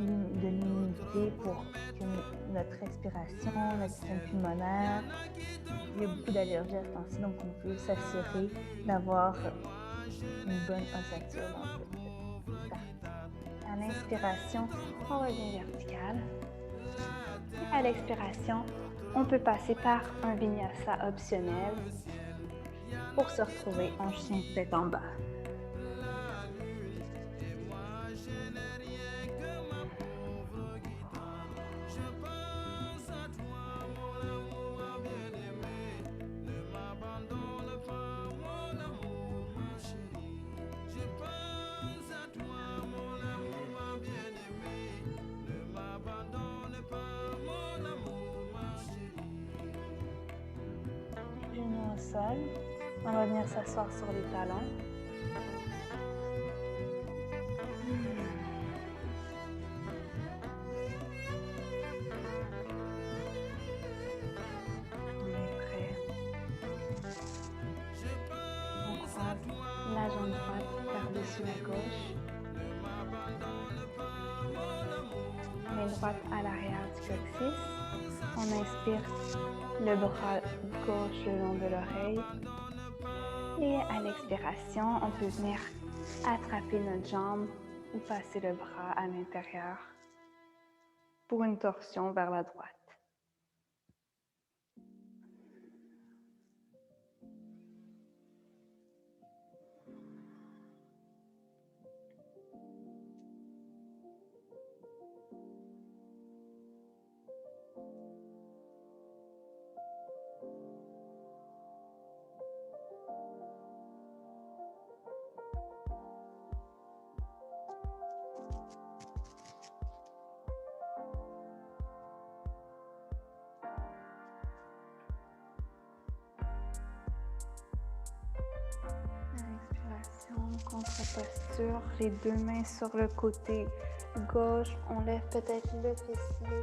de l'immunité pour que notre respiration, notre système pulmonaire. Il y a beaucoup d'allergies à ce temps-ci, donc on peut s'assurer d'avoir une bonne ossature dans cette partie. À l'inspiration, on revient vertical. Et à l'expiration, on peut passer par un vinyasa optionnel pour se retrouver en chien tête en bas. Sol. On va venir s'asseoir sur les talons. On est prêt. On croise la jambe droite par-dessus la gauche. Main droite à l'arrière du coccyx. On inspire le bras gauche le long de l'oreille. Et à l'expiration, on peut venir attraper notre jambe ou passer le bras à l'intérieur pour une torsion vers la droite. Contre-posture, les deux mains sur le côté gauche. On lève peut-être le fessier.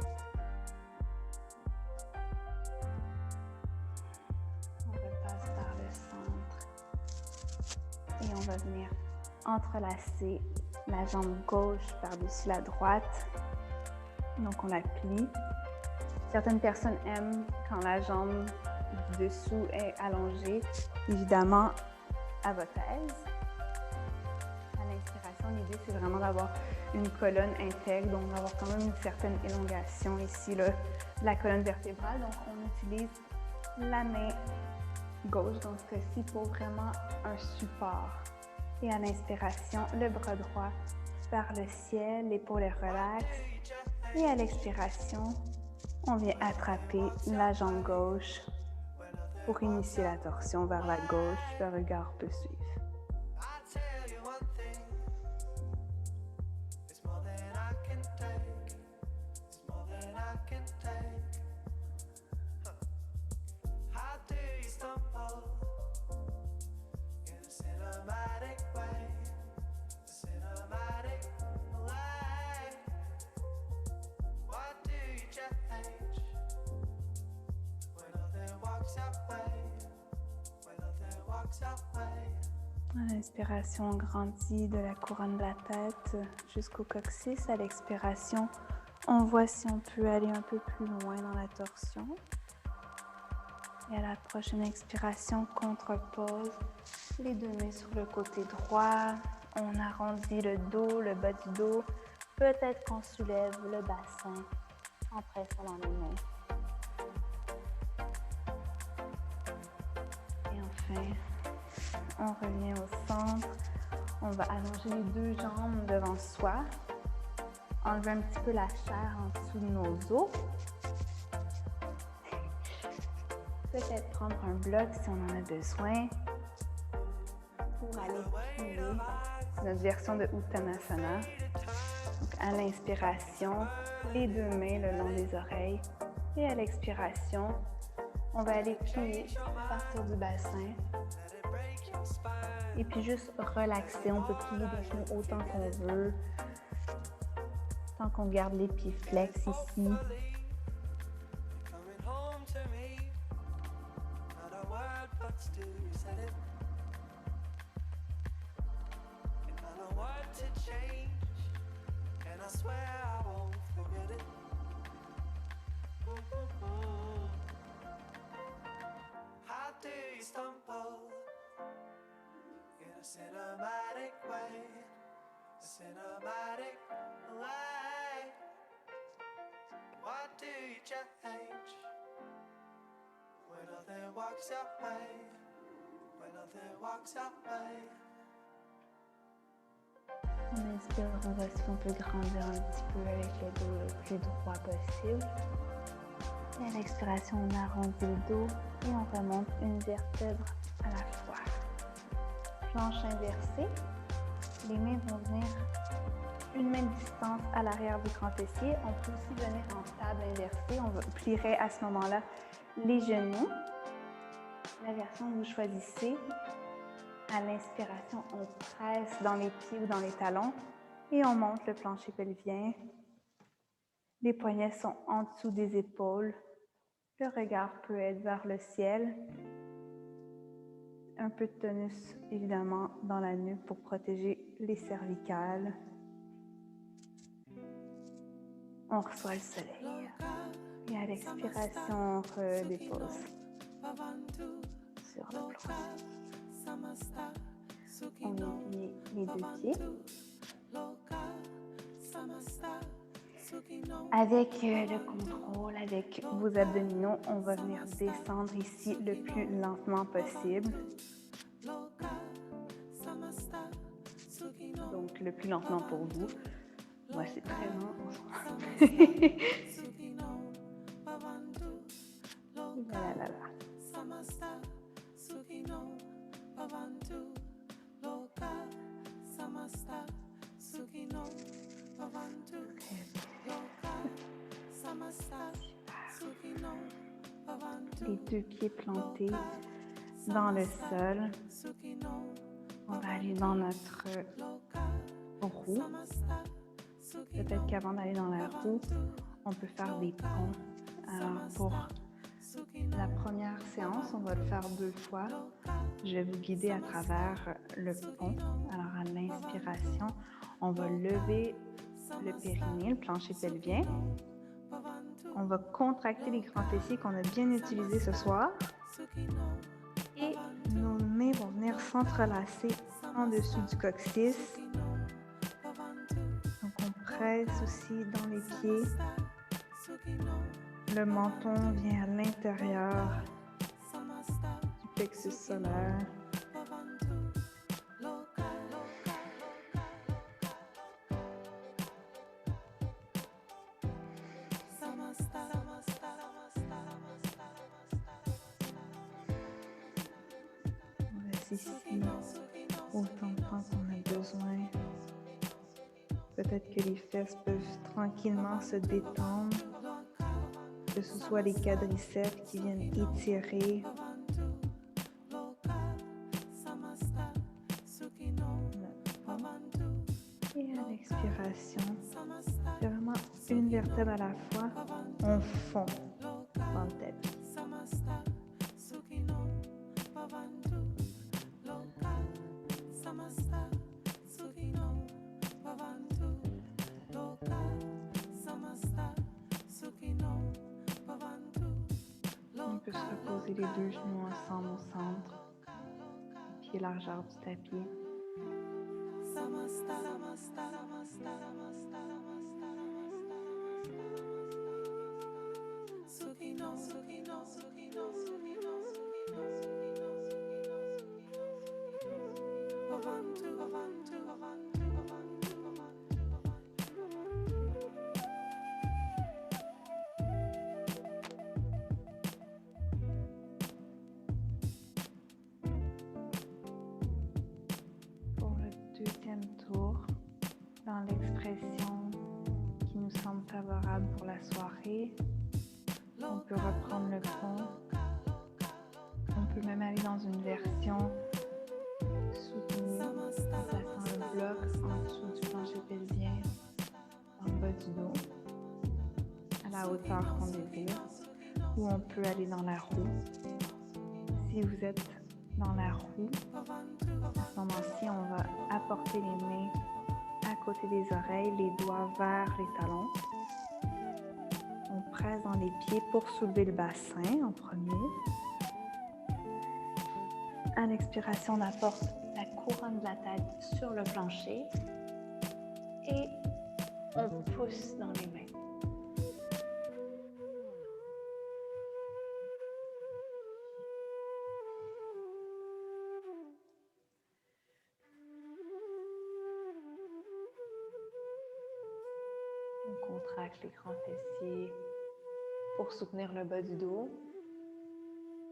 On repasse par le centre. Et on va venir entrelacer la jambe gauche par-dessus la droite. Donc on la plie. Certaines personnes aiment quand la jambe du dessous est allongée. Évidemment, à votre aise. À l'inspiration, l'idée, c'est vraiment d'avoir une colonne intègre, donc d'avoir quand même une certaine élongation ici, là, de la colonne vertébrale. Donc, on utilise la main gauche, dans ce cas-ci, pour vraiment un support. Et à l'inspiration, le bras droit vers le ciel, l'épaule relaxe. Et à l'expiration, on vient attraper la jambe gauche pour initier la torsion vers la gauche. Le regard peut suivre. À l'inspiration, on grandit de la couronne de la tête jusqu'au coccyx. À l'expiration, on voit si on peut aller un peu plus loin dans la torsion. Et à la prochaine expiration, contre-pose, les deux mains sur le côté droit. On arrondit le dos, le bas du dos. Peut-être qu'on soulève le bassin en pressant dans les mains. Et enfin, on revient au centre. On va allonger les deux jambes devant soi. Enlever un petit peu la chair en dessous de nos os. Peut-être prendre un bloc si on en a besoin. Pour aller plier notre version de Uttanasana. Donc à l'inspiration, les deux mains le long des oreilles. Et à l'expiration, on va aller plier, partir du bassin. Et puis juste relaxer. On peut plier les genoux autant qu'on veut. Tant qu'on garde les pieds flex ici. Cinematic way, cinematic way. What do you change when nothing walks your way? When nothing walks your way. On inspire, on voit si on peut grandir un petit peu avec le dos le plus droit possible. Et à l'expiration, on arrondit le dos et on remonte une vertèbre à la fois. Planche inversée, les mains vont venir une main de distance à l'arrière du grand fessier. On peut aussi venir en table inversée. On plierait à ce moment-là les genoux. La version que vous choisissez, à l'inspiration, on presse dans les pieds ou dans les talons et on monte le plancher pelvien. Les poignets sont en dessous des épaules. Le regard peut être vers le ciel. Un peu de tonus, évidemment, dans la nuque pour protéger les cervicales. On reçoit le soleil. Et à l'expiration, on redépose sur le plancher. On étire les deux pieds. Avec le contrôle, avec vos abdominaux, on va venir descendre ici le plus lentement possible. Donc, le plus lentement pour vous. Moi, c'est très lent en ce moment. Voilà. Les deux pieds plantés dans le sol. On va aller dans notre roue. Peut-être qu'avant d'aller dans la roue, on peut faire des ponts. Alors pour la première séance, on va le faire 2 fois. Je vais vous guider à travers le pont. Alors à l'inspiration, on va lever le périnée, le plancher pelvien. On va contracter les grands fessiers qu'on a bien utilisés ce soir. Et nos mains vont venir s'entrelacer en dessous du coccyx. Donc on presse aussi dans les pieds. Le menton vient à l'intérieur du plexus solaire. On reste ici autant de temps qu'on a besoin. Peut-être que les fesses peuvent tranquillement se détendre, que ce soit les quadriceps qui viennent étirer. Et à l'expiration, c'est vraiment une vertèbre à la fois, on fond dans le tapis. On peut se reposer les deux genoux ensemble au centre, pied largeur du tapis. Pour le deuxième tour, dans l'expression qui nous semble favorable pour la soirée, on peut reprendre le fond. On peut même aller dans une version soutenue en plaçant le bloc en dessous du plancher pelvien, dans le bas du dos, à la hauteur qu'on désire, ou on peut aller dans la roue. Si vous êtes dans la roue, à ce moment-ci, on va apporter les mains à côté des oreilles, les doigts vers les talons. On presse dans les pieds pour soulever le bassin en premier. À l'expiration, on apporte la couronne de la tête sur le plancher et on pousse dans les mains. On contracte les grands fessiers pour soutenir le bas du dos.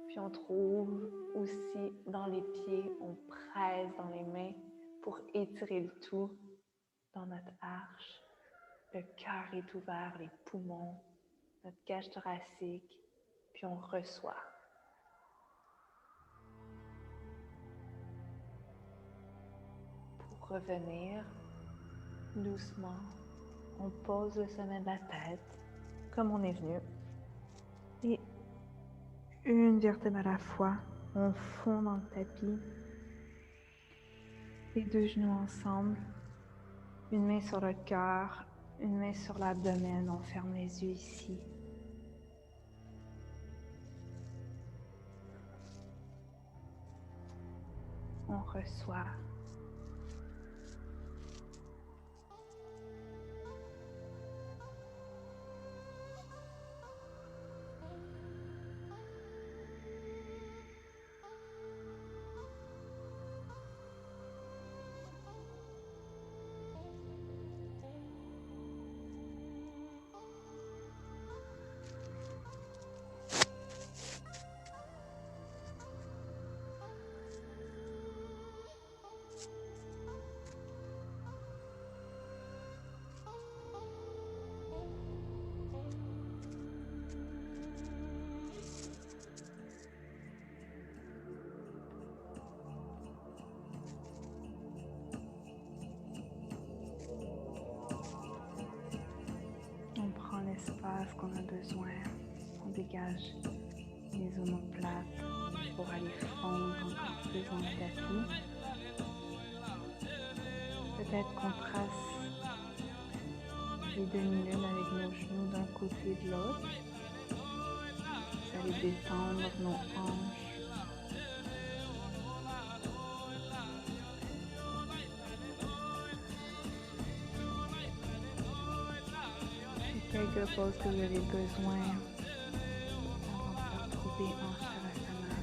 Puis on trouve aussi dans les pieds, on presse dans les mains pour étirer le tout dans notre arche. Le cœur est ouvert, les poumons, notre cage thoracique, puis on reçoit. Pour revenir doucement, on pose le sommet de la tête comme on est venu. Et une vertèbre à la fois, on fond dans le tapis. Les deux genoux ensemble, une main sur le cœur, une main sur l'abdomen, on ferme les yeux ici. on reçoit. On prend l'espace qu'on a besoin, on dégage les omoplates pour aller fondre encore plus dans le tapis. Peut-être qu'on trace les demi-lunes avec nos genoux d'un côté et de l'autre. Vous allez détendre nos hanches. Quelques pauses que vous avez besoin avant de se retrouver en Shavasana.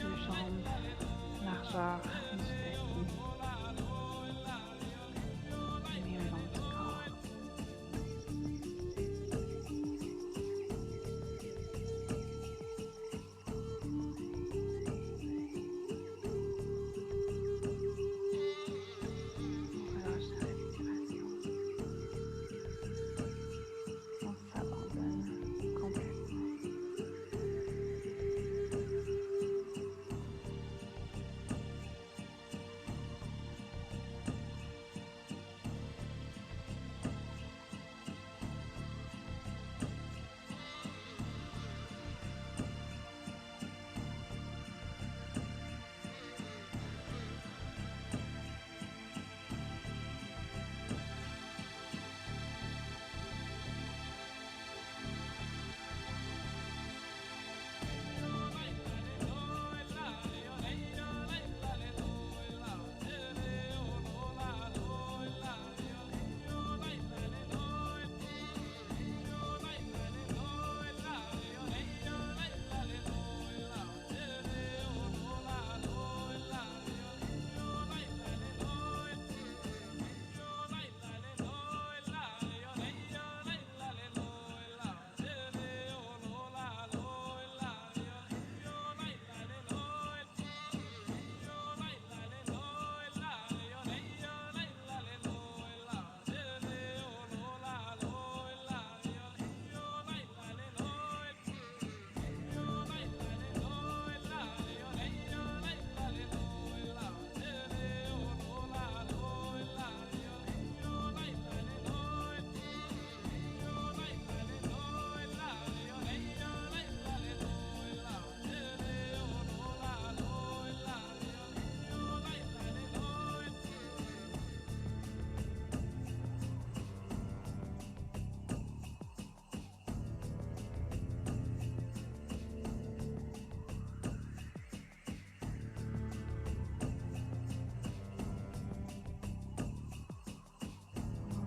Deux jambes, largeur du tapis, mais le long du corps. Relâche la respiration. On s'abandonne complètement.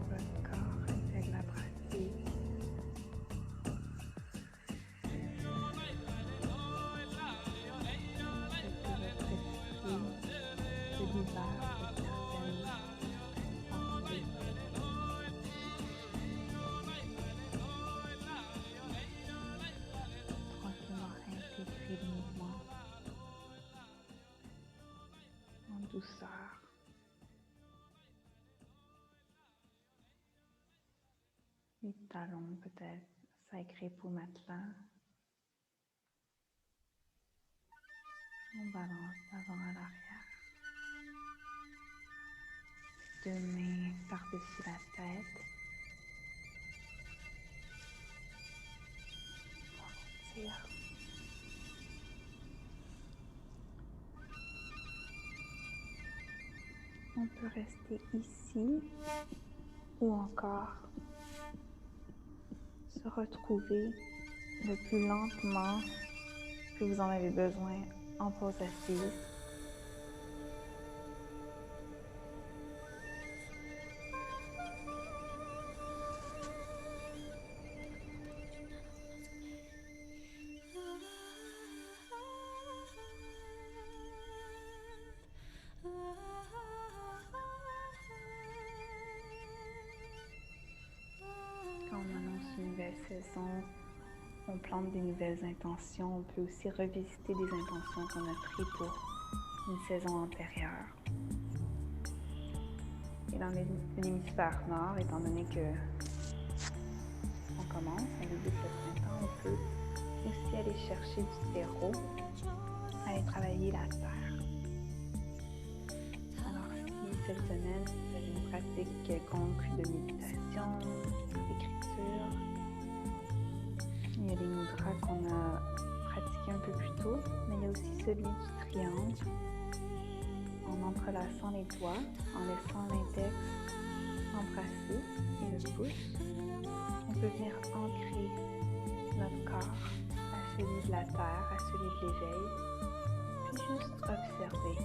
Votre corps intègre la pratique. Tranquillement intégrer le mouvement en douceur. Les talons peut-être s'agrippent au matelas. On balance d'avant à l'arrière. Deux mains par-dessus la tête. On tire. On peut rester ici ou encore se retrouver le plus lentement que vous en avez besoin en pause assise. Quand on annonce une nouvelle saison, on plante des nouvelles intentions. On peut aussi revisiter des intentions qu'on a prises pour une saison antérieure. Et dans l'hémisphère nord, étant donné que on commence, on débute le printemps, on peut aussi aller chercher du terreau, aller travailler la terre. Alors si cette semaine, vous avez une pratique quelconque de méditation, d'écriture, il y a des mudras qu'on a pratiqués un peu plus tôt, mais il y a aussi celui du triangle, en entrelaçant les doigts, en laissant l'index embrasser et le pouce. On peut venir ancrer notre corps à celui de la terre, à celui de l'éveil, puis juste observer.